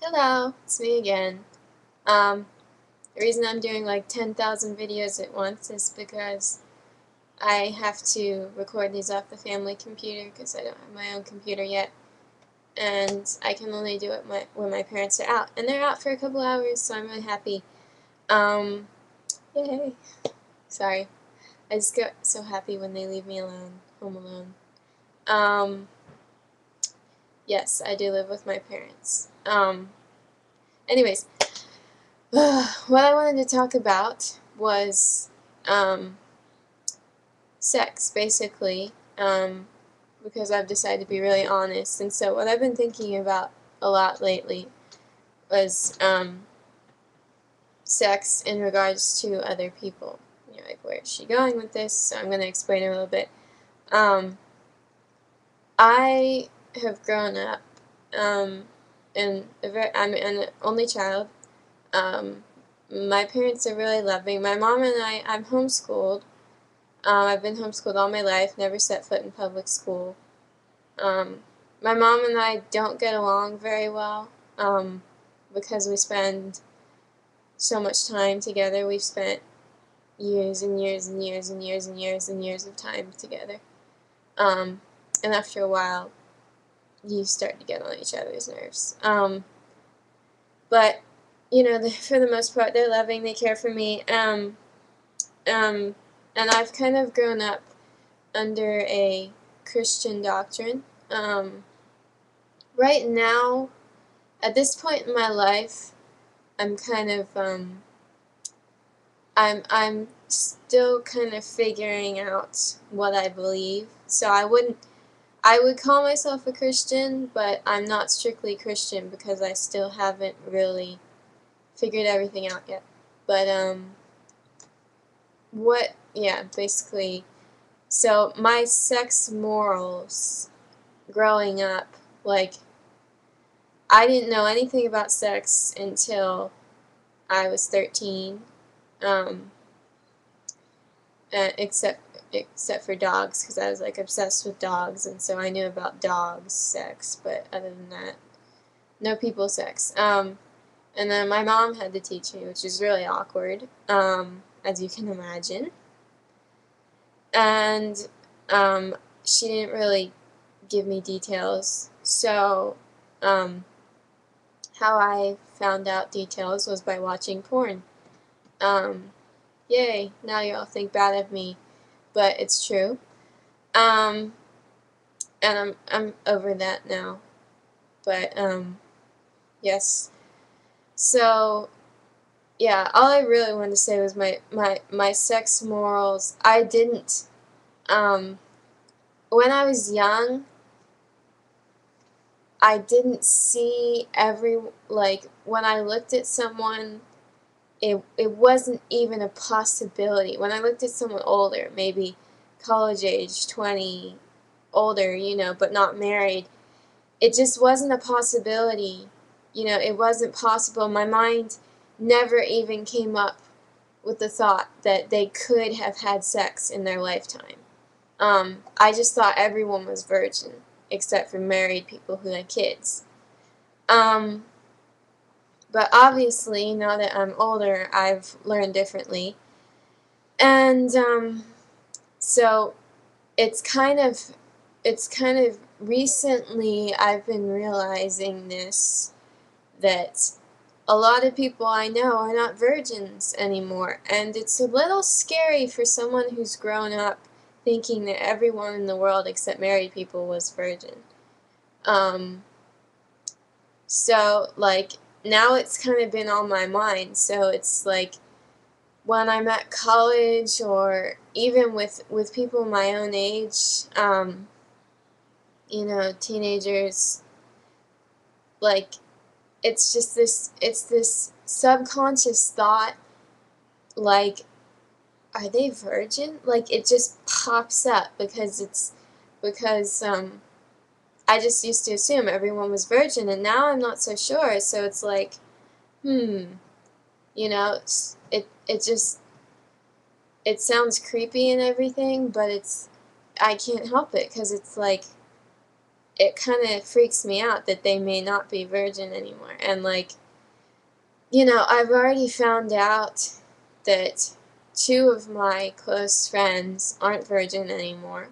Hello, it's me again. Um, the reason I'm doing like 10,000 videos at once is because I have to record these off the family computer because I don't have my own computer yet, and I can only do it when my parents are out, and they're out for a couple hours, so I'm really happy. Um, Yay! Sorry, I just get so happy when they leave me alone, home alone. Um, yes, I do live with my parents. Anyways, what I wanted to talk about was um, sex, basically, because I've decided to be really honest. And so what I've been thinking about a lot lately was sex in regards to other people. You know, like, where is she going with this? So I'm going to explain it a little bit. Um, I have grown up I'm an only child. Um, my parents are really loving. My mom and I'm homeschooled. I've been homeschooled all my life, never set foot in public school. Um, my mom and I don't get along very well because we spend so much time together. We've spent years and years and years and years and years and years of time together. And after a while, you start to get on each other's nerves. But, you know, for the most part, they're loving, they care for me. Um, and I've kind of grown up under a Christian doctrine. Right now, at this point in my life, I'm kind of I'm still kind of figuring out what I believe. So I would call myself a Christian, but I'm not strictly Christian because I still haven't really figured everything out yet. But yeah, basically. So my sex morals growing up, like, I didn't know anything about sex until I was 13, um, except for dogs, because I was like obsessed with dogs, and so I knew about dogs sex, but other than that, no people sex. And then my mom had to teach me, which is really awkward, as you can imagine. And she didn't really give me details, so how I found out details was by watching porn. Um, Yay, now you all think bad of me, but it's true. Um, and I'm over that now. But yes. So yeah, all I really wanted to say was my sex morals. I didn't when I was young, I didn't see like, when I looked at someone, it wasn't even a possibility. When I looked at someone older, maybe college age, 20, older, you know, but not married, it just wasn't a possibility. You know, it wasn't possible. My mind never even came up with the thought that they could have had sex in their lifetime. I just thought everyone was virgin, except for married people who had kids. Um, but obviously, now that I'm older, I've learned differently. And so it's kind of recently I've been realizing this, that a lot of people I know are not virgins anymore, and it's a little scary for someone who's grown up thinking that everyone in the world except married people was virgin. Um, so, like, now it's kind of been on my mind, so it's like, when I'm at college, or even with people my own age, you know, teenagers, like, it's this subconscious thought, like, are they virgin? Like, it just pops up because I just used to assume everyone was virgin, and now I'm not so sure, so it's like, you know, it sounds creepy and everything, but I can't help it, because it's like, it kind of freaks me out that they may not be virgin anymore. And, like, you know, I've already found out that 2 of my close friends aren't virgin anymore.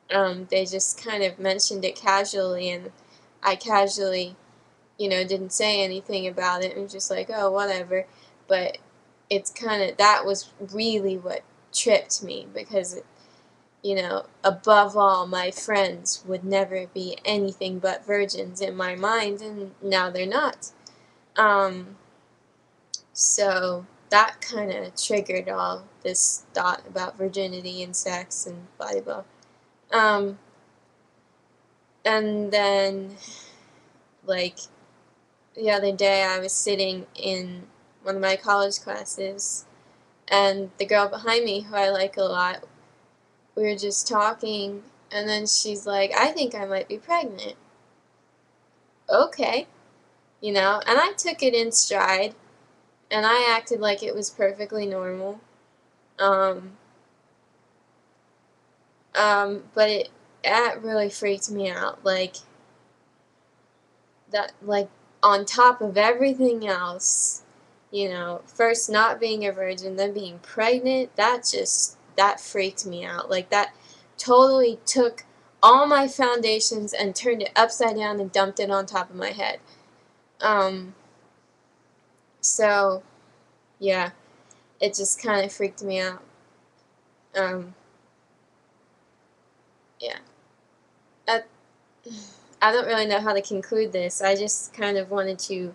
They just kind of mentioned it casually, and I casually, you know, didn't say anything about it, and was just like, oh, whatever. But it's kind of, that was really what tripped me, because, you know, above all, my friends would never be anything but virgins in my mind, and now they're not. So that kind of triggered all this thought about virginity and sex and blah blah blah. And then, like, the other day I was sitting in one of my college classes, and the girl behind me, who I like a lot, we were just talking, and then she's like, I think I might be pregnant. Okay. You know, and I took it in stride, and I acted like it was perfectly normal. Um, but that really freaked me out. Like, that, like, on top of everything else, you know, first not being a virgin, then being pregnant, that freaked me out. Like, that totally took all my foundations and turned it upside down and dumped it on top of my head. So, yeah, it just kind of freaked me out. Yeah. I, I don't really know how to conclude this. I just kind of wanted to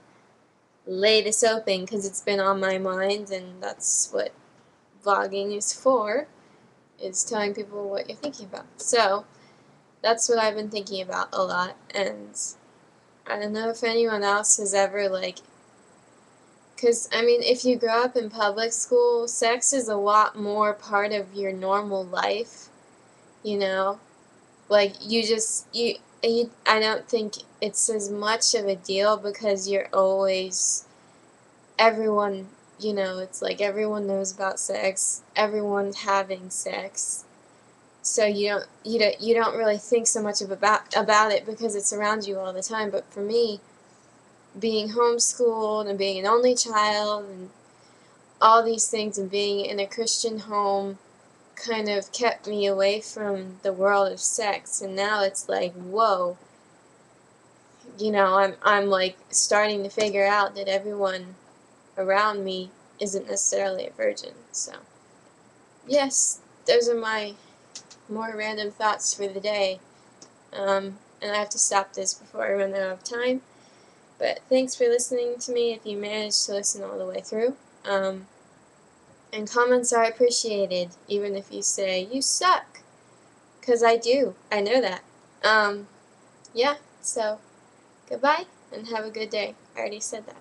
lay this open because it's been on my mind, and that's what vlogging is for, is telling people what you're thinking about. So, that's what I've been thinking about a lot, and I don't know if anyone else has ever, like, because, I mean, if you grow up in public school, sex is a lot more part of your normal life, you know? Like, I don't think it's as much of a deal because you're always, everyone, you know, it's like everyone knows about sex, everyone's having sex, so you don't really think so much about it because it's around you all the time. But for me, being homeschooled and being an only child and all these things and being in a Christian home kind of kept me away from the world of sex, and now it's like, whoa, you know, I'm like starting to figure out that everyone around me isn't necessarily a virgin. So, yes, those are my more random thoughts for the day. And I have to stop this before I run out of time. But thanks for listening to me if you managed to listen all the way through. And comments are appreciated, even if you say, you suck. Because I do. I know that. Yeah, so goodbye and have a good day. I already said that.